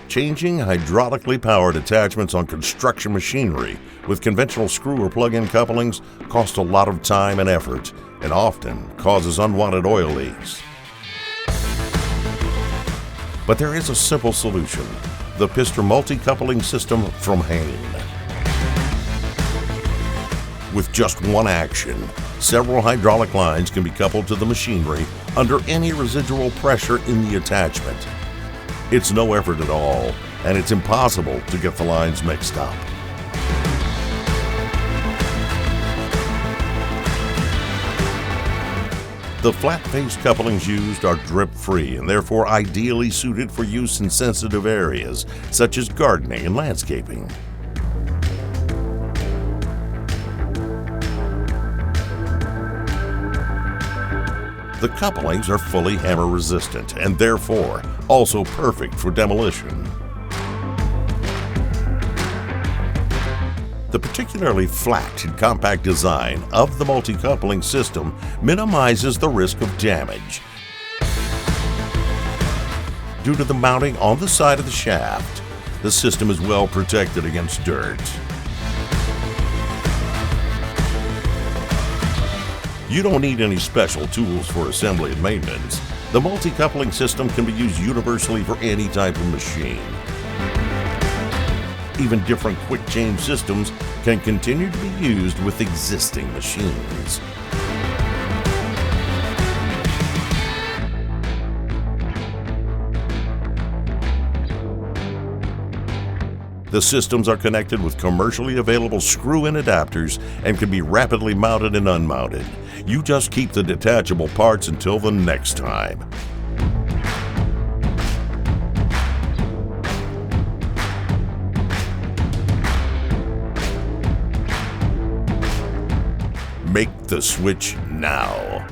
Changing hydraulically powered attachments on construction machinery with conventional screw or plug-in couplings costs a lot of time and effort and often causes unwanted oil leaks. But there is a simple solution: the Pister multi-coupling system from Hain. With just one action, several hydraulic lines can be coupled to the machinery under any residual pressure in the attachment. It's no effort at all, and it's impossible to get the lines mixed up. The flat-face couplings used are drip-free and therefore ideally suited for use in sensitive areas, such as gardening and landscaping. The couplings are fully hammer resistant and therefore also perfect for demolition. The particularly flat and compact design of the multi-coupling system minimizes the risk of damage. Due to the mounting on the side of the shaft, the system is well protected against dirt. You don't need any special tools for assembly and maintenance. The multi-coupling system can be used universally for any type of machine. Even different quick change systems can continue to be used with existing machines. The systems are connected with commercially available screw-in adapters and can be rapidly mounted and unmounted. You just keep the detachable parts until the next time. Make the switch now.